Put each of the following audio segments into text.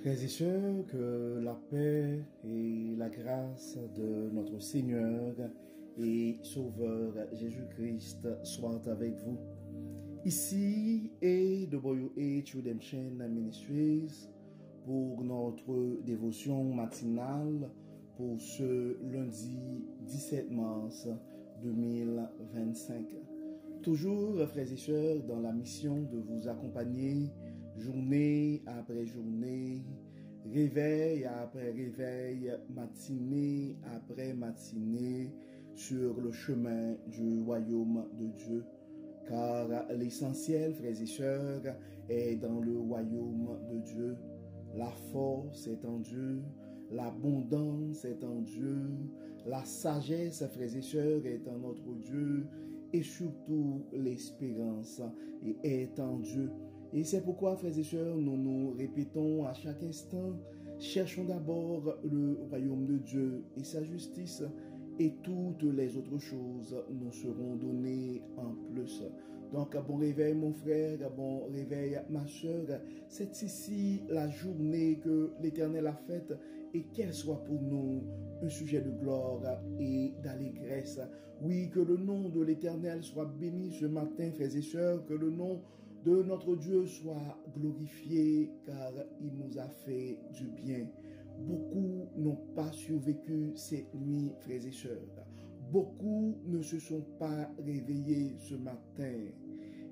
Frères et sœurs, que la paix et la grâce de notre Seigneur et Sauveur Jésus-Christ soient avec vous. Ici est The Boyo H Redemption Ministries pour notre dévotion matinale pour ce lundi 17 mars 2025. Toujours, frères et sœurs, dans la mission de vous accompagner journée après journée, réveil après réveil, matinée après matinée, sur le chemin du royaume de Dieu. Car l'essentiel, frères et sœurs, est dans le royaume de Dieu. La force est en Dieu, l'abondance est en Dieu, la sagesse, frères et sœurs, est en notre Dieu, et surtout l'espérance est en Dieu. Et c'est pourquoi, frères et sœurs, nous nous répétons à chaque instant, cherchons d'abord le royaume de Dieu et sa justice, et toutes les autres choses nous seront données en plus. Donc, bon réveil mon frère, bon réveil ma sœur. C'est ici la journée que l'Éternel a faite et qu'elle soit pour nous un sujet de gloire et d'allégresse. Oui, que le nom de l'Éternel soit béni ce matin, frères et sœurs, que le nom de notre Dieu soit glorifié car il nous a fait du bien. Beaucoup n'ont pas survécu cette nuit, frères et sœurs. Beaucoup ne se sont pas réveillés ce matin.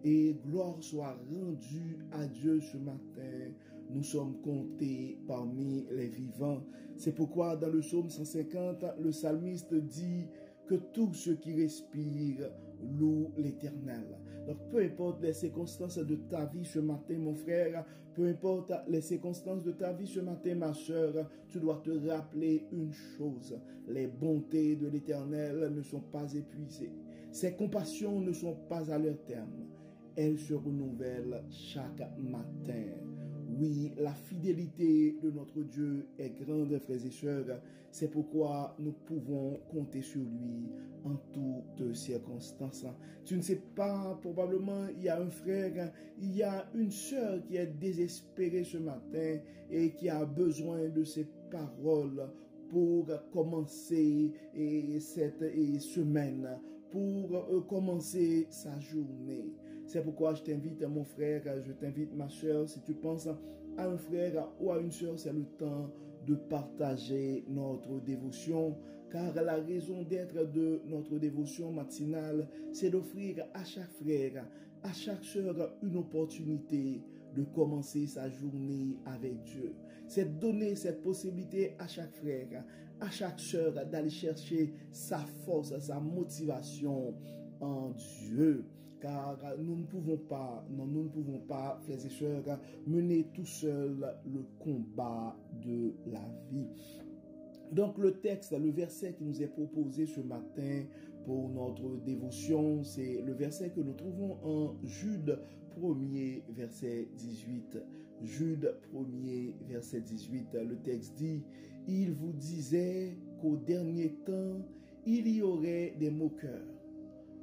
Et gloire soit rendue à Dieu ce matin. Nous sommes comptés parmi les vivants. C'est pourquoi dans le psaume 150, le psalmiste dit que tous ceux qui respirent louent l'Éternel. Donc, peu importe les circonstances de ta vie ce matin, mon frère, peu importe les circonstances de ta vie ce matin, ma soeur, tu dois te rappeler une chose. Les bontés de l'Éternel ne sont pas épuisées. Ses compassions ne sont pas à leur terme. Elles se renouvellent chaque matin. Oui, la fidélité de notre Dieu est grande, frères et sœurs. C'est pourquoi nous pouvons compter sur lui en toutes circonstances. Tu ne sais pas, probablement, il y a un frère, il y a une sœur qui est désespérée ce matin et qui a besoin de ces paroles pour commencer cette semaine, pour commencer sa journée. C'est pourquoi je t'invite, mon frère, je t'invite, ma soeur, si tu penses à un frère ou à une soeur, c'est le temps de partager notre dévotion, car la raison d'être de notre dévotion matinale, c'est d'offrir à chaque frère, à chaque soeur, une opportunité de commencer sa journée avec Dieu. C'est donner cette possibilité à chaque frère, à chaque soeur d'aller chercher sa force, sa motivation en Dieu. Car nous ne pouvons pas, frères et sœurs, mener tout seul le combat de la vie. Donc le texte, le verset qui nous est proposé ce matin pour notre dévotion, c'est le verset que nous trouvons en Jude 1er, verset 18. Jude 1er, verset 18, le texte dit, « Il vous disait qu'au dernier temps, il y aurait des moqueurs,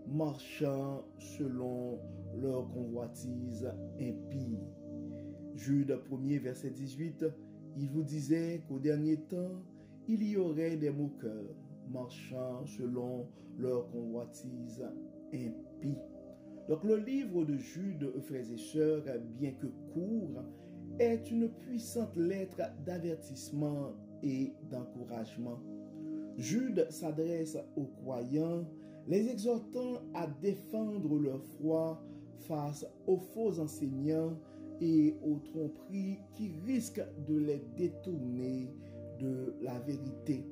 marchant selon leur convoitise impie. » Jude 1er, verset 18, « Il vous disait qu'au dernier temps, il y aurait des moqueurs, marchant selon leur convoitise impie. » Donc le livre de Jude, frères et sœurs, bien que court, est une puissante lettre d'avertissement et d'encouragement. Jude s'adresse aux croyants, les exhortant à défendre leur foi face aux faux enseignants et aux tromperies qui risquent de les détourner de la vérité.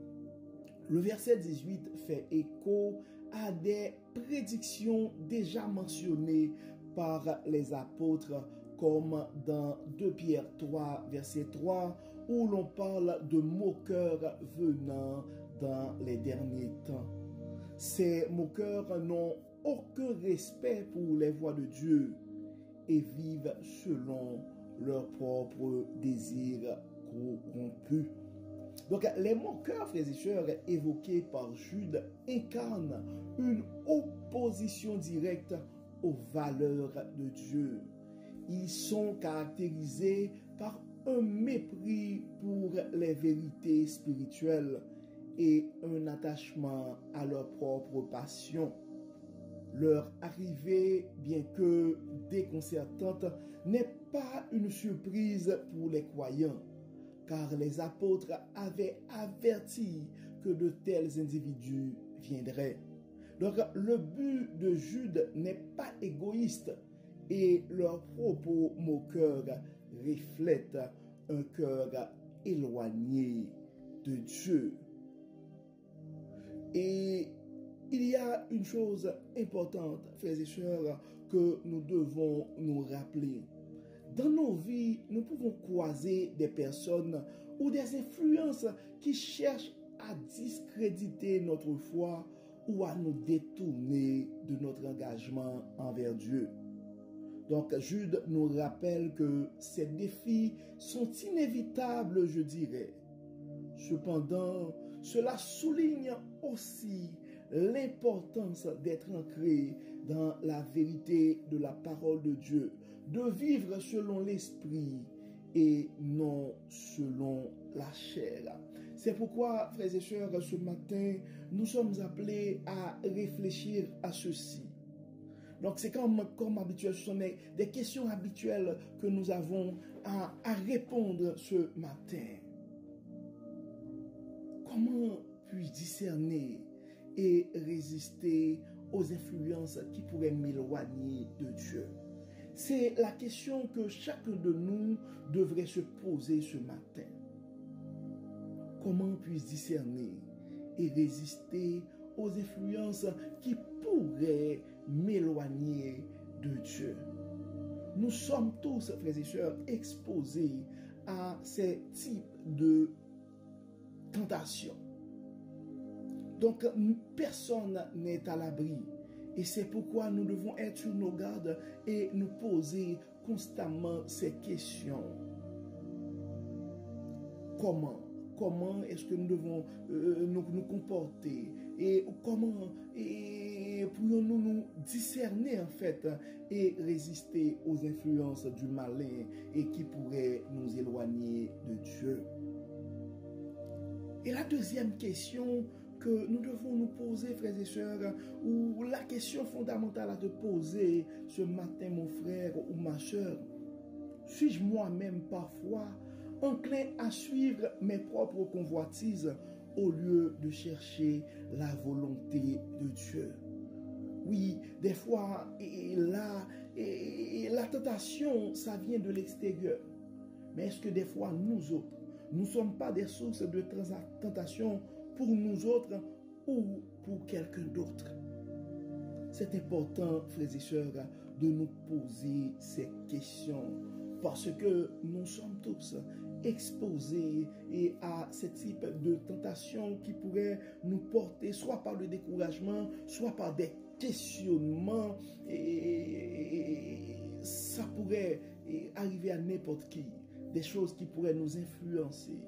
Le verset 18 fait écho à des prédictions déjà mentionnées par les apôtres, comme dans 2 Pierre 3, verset 3, où l'on parle de moqueurs venant dans les derniers temps. Ces moqueurs n'ont aucun respect pour les voies de Dieu et vivent selon leurs propres désirs corrompus. Donc, les moqueurs, frères et sœurs, évoqués par Jude, incarnent une opposition directe aux valeurs de Dieu. Ils sont caractérisés par un mépris pour les vérités spirituelles et un attachement à leur propre passion. Leur arrivée, bien que déconcertante, n'est pas une surprise pour les croyants, car les apôtres avaient averti que de tels individus viendraient. Donc le but de Jude n'est pas égoïste et leurs propos moqueurs reflètent un cœur éloigné de Dieu. Et il y a une chose importante, frères et sœurs, que nous devons nous rappeler. Dans nos vies, nous pouvons croiser des personnes ou des influences qui cherchent à discréditer notre foi ou à nous détourner de notre engagement envers Dieu. Donc, Jude nous rappelle que ces défis sont inévitables, je dirais. Cependant, cela souligne aussi l'importance d'être ancré dans la vérité de la parole de Dieu, de vivre selon l'esprit et non selon la chair. C'est pourquoi, frères et sœurs, ce matin, nous sommes appelés à réfléchir à ceci. Donc c'est comme habituel, ce sont des questions habituelles que nous avons à répondre ce matin. Comment puis-je discerner et résister aux influences qui pourraient m'éloigner de Dieu? C'est la question que chacun de nous devrait se poser ce matin. Comment puis-je discerner et résister aux influences qui pourraient m'éloigner de Dieu? Nous sommes tous, frères et sœurs, exposés à ces types de tentations. Donc, personne n'est à l'abri. Et c'est pourquoi nous devons être sur nos gardes et nous poser constamment ces questions. Comment est-ce que nous devons nous comporter? Et comment pourrions-nous nous discerner en fait et résister aux influences du malin et qui pourraient nous éloigner de Dieu? Et la deuxième question que nous devons nous poser, frères et sœurs, ou la question fondamentale à te poser ce matin, mon frère ou ma sœur, suis-je moi-même parfois enclin à suivre mes propres convoitises au lieu de chercher la volonté de Dieu? Oui, des fois, la tentation, ça vient de l'extérieur. Mais est-ce que des fois, nous autres, nous ne sommes pas des sources de tentation pour nous autres ou pour quelqu'un d'autre? C'est important, frères et sœurs, de nous poser ces questions parce que nous sommes tous exposés à ce type de tentation qui pourrait nous porter soit par le découragement, soit par des questionnements, et ça pourrait arriver à n'importe qui. Des choses qui pourraient nous influencer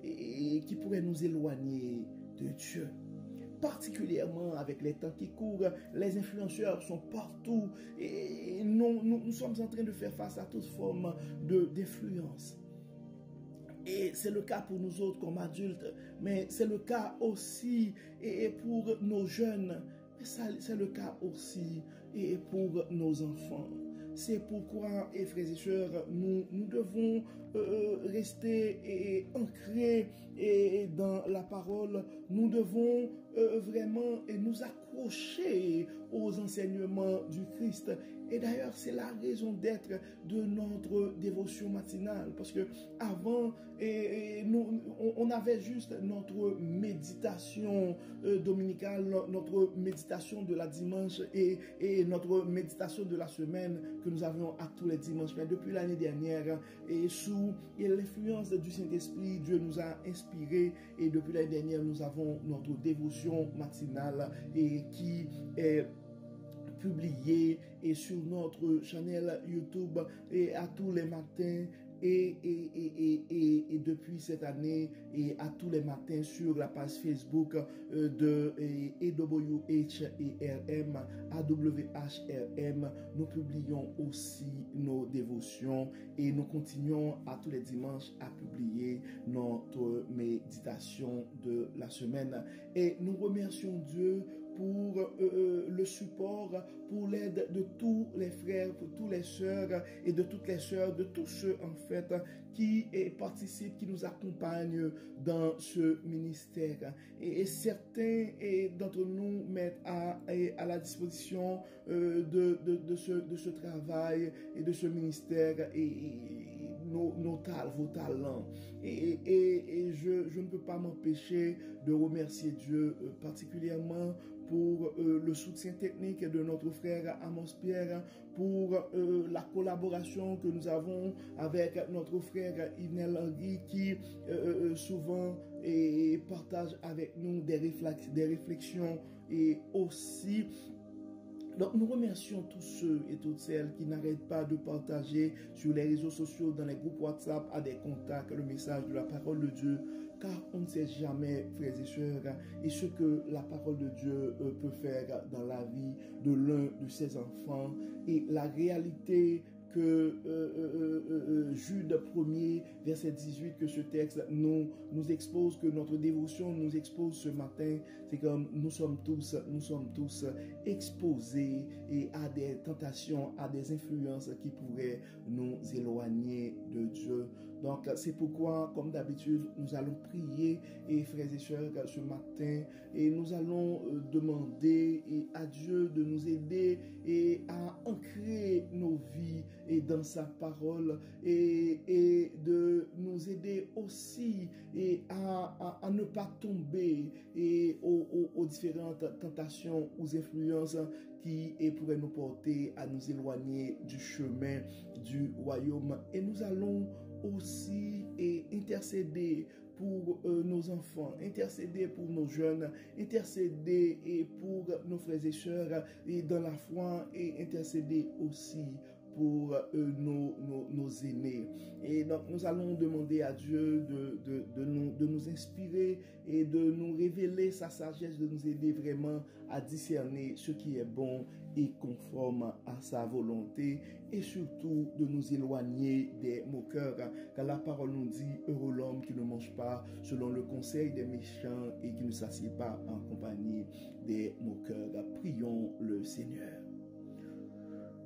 et qui pourraient nous éloigner de Dieu. Particulièrement avec les temps qui courent, les influenceurs sont partout et nous sommes en train de faire face à toute forme d'influence. Et c'est le cas pour nous autres comme adultes, mais c'est le cas aussi et pour nos jeunes, mais c'est le cas aussi et pour nos enfants. C'est pourquoi, frères et sœurs, nous devons rester ancrés dans la parole. Nous devons vraiment nous accrocher aux enseignements du Christ. Et d'ailleurs, c'est la raison d'être de notre dévotion matinale. Parce que avant, on avait juste notre méditation dominicale, notre méditation de la dimanche et notre méditation de la semaine que nous avions à tous les dimanches. Mais depuis l'année dernière, et sous l'influence du Saint-Esprit, Dieu nous a inspirés. Et depuis l'année dernière, nous avons notre dévotion matinale et qui est publié et sur notre channel YouTube et à tous les matins et depuis cette année, et à tous les matins sur la page Facebook de EWHRM, AWHRM, nous publions aussi nos dévotions et nous continuons à tous les dimanches à publier notre méditation de la semaine. Et nous remercions Dieu pour le support, pour l'aide de tous les frères, pour tous les sœurs et de toutes les sœurs, de tous ceux en fait qui participent, qui nous accompagnent dans ce ministère. Et certains d'entre nous mettent à la disposition de ce travail et de ce ministère et vos talents. Et je ne peux pas m'empêcher de remercier Dieu particulièrement pour le soutien technique de notre frère Amos Pierre, pour la collaboration que nous avons avec notre frère Inel Henry qui souvent partage avec nous des réflexions et aussi. Donc nous remercions tous ceux et toutes celles qui n'arrêtent pas de partager sur les réseaux sociaux, dans les groupes WhatsApp, à des contacts, le message de la parole de Dieu, car on ne sait jamais, frères et sœurs, et ce que la parole de Dieu peut faire dans la vie de l'un de ses enfants, et la réalité que Jude 1er, verset 18, que ce texte nous expose, que notre dévotion nous expose ce matin, c'est comme nous sommes tous exposés et à des tentations, à des influences qui pourraient nous éloigner de Dieu. Donc c'est pourquoi, comme d'habitude, nous allons prier, et frères et sœurs, ce matin, et nous allons demander à Dieu de nous aider et à ancrer nos vies et dans sa parole, et de nous aider aussi et à ne pas tomber aux différentes tentations, aux influences qui pourraient nous porter à nous éloigner du chemin du royaume. Et nous allons aussi intercéder pour nos enfants, intercéder pour nos jeunes, intercéder pour nos frères et sœurs et dans la foi, et intercéder aussi pour nos aînés. Et donc nous allons demander à Dieu de nous inspirer et de nous révéler sa sagesse, de nous aider vraiment à discerner ce qui est bon et conforme à sa volonté, et surtout de nous éloigner des moqueurs, car la parole nous dit: heureux l'homme qui ne mange pas selon le conseil des méchants et qui ne s'assied pas en compagnie des moqueurs. Prions le Seigneur.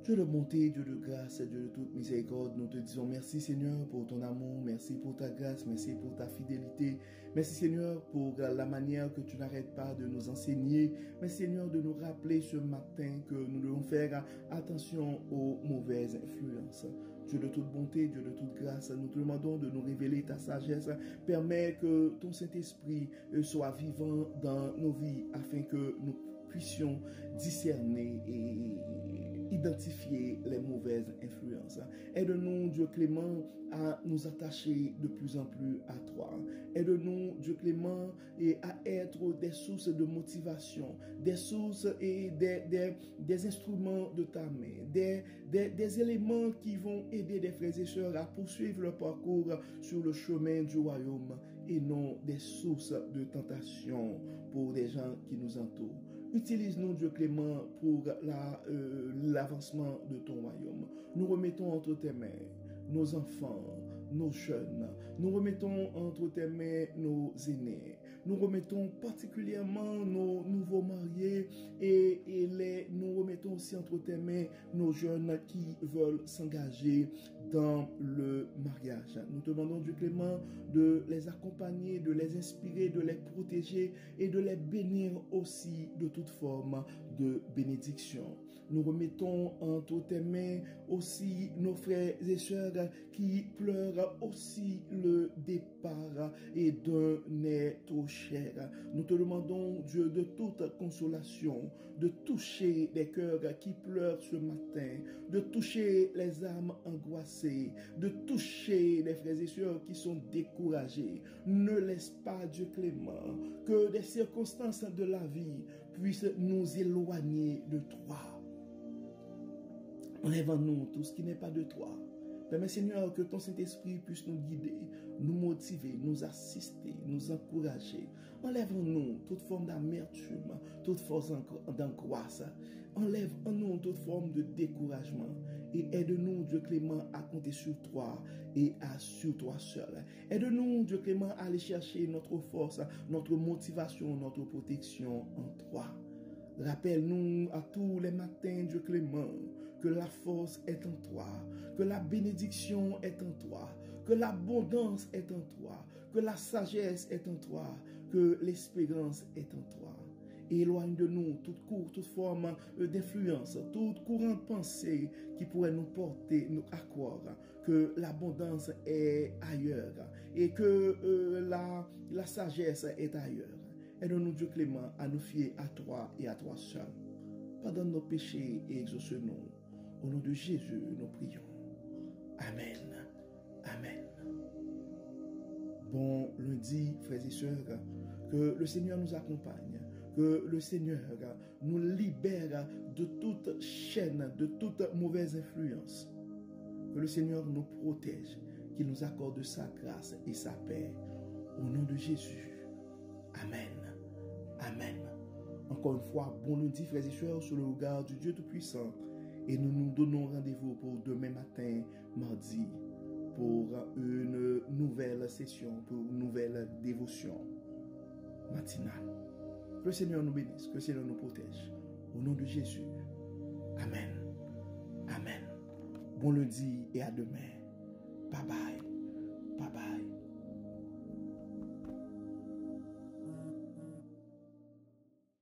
Dieu de bonté, Dieu de grâce, Dieu de toute miséricorde, nous te disons merci Seigneur pour ton amour, merci pour ta grâce, merci pour ta fidélité, merci Seigneur pour la manière que tu n'arrêtes pas de nous enseigner, merci Seigneur de nous rappeler ce matin que nous devons faire attention aux mauvaises influences. Dieu de toute bonté, Dieu de toute grâce, nous te demandons de nous révéler ta sagesse, permets que ton Saint-Esprit soit vivant dans nos vies afin que nous puissions discerner et identifier les mauvaises influences. Aide-nous, Dieu clément, à nous attacher de plus en plus à toi. Aide-nous, Dieu clément, et à être des sources de motivation, des sources et des instruments de ta main, des éléments qui vont aider des frères et sœurs à poursuivre leur parcours sur le chemin du royaume, et non des sources de tentation pour des gens qui nous entourent. Utilise-nous, Dieu clément, pour l'avancement de ton royaume. Nous remettons entre tes mains nos enfants, nos jeunes. Nous remettons entre tes mains nos aînés. Nous remettons particulièrement nos nouveaux mariés et nous remettons aussi entre tes mains nos jeunes qui veulent s'engager dans le mariage. Nous te demandons, Dieu clément, de les accompagner, de les inspirer, de les protéger et de les bénir aussi de toute forme de bénédiction. Nous remettons entre tes mains aussi nos frères et sœurs qui pleurent aussi le départ et d'un être cher. Nous te demandons, Dieu, de toute consolation, de toucher les cœurs qui pleurent ce matin, de toucher les âmes angoissées, de toucher les frères et sœurs qui sont découragés. Ne laisse pas, Dieu clément, que des circonstances de la vie puissent nous éloigner de toi. Enlève en nous tout ce qui n'est pas de toi. Permets, Seigneur, que ton Saint-Esprit puisse nous guider, nous motiver, nous assister, nous encourager. Enlève en nous toute forme d'amertume, toute force d'angoisse. Enlève en nous toute forme de découragement. Et aide-nous, Dieu clément, à compter sur toi et sur toi seul. Aide-nous, Dieu clément, à aller chercher notre force, notre motivation, notre protection en toi. Rappelle-nous à tous les matins, Dieu clément, que la force est en toi, que la bénédiction est en toi, que l'abondance est en toi, que la sagesse est en toi, que l'espérance est en toi. Éloigne de nous toute forme d'influence, tout courant de pensée qui pourrait nous porter, nous à croire que l'abondance est ailleurs et que la sagesse est ailleurs. Aide-nous, Dieu clément, à nous fier à toi et à toi seul. Pardonne nos péchés et exauce-nous. Au nom de Jésus, nous prions. Amen. Amen. Bon lundi, frères et sœurs, que le Seigneur nous accompagne, que le Seigneur nous libère de toute chaîne, de toute mauvaise influence. Que le Seigneur nous protège, qu'il nous accorde sa grâce et sa paix. Au nom de Jésus. Amen. Amen. Encore une fois, bon lundi, frères et sœurs, sous le regard du Dieu Tout-Puissant. Et nous nous donnons rendez-vous pour demain matin, mardi, pour une nouvelle session, pour une nouvelle dévotion matinale. Que le Seigneur nous bénisse, que le Seigneur nous protège. Au nom de Jésus. Amen. Amen. Bon lundi et à demain. Bye bye. Bye bye.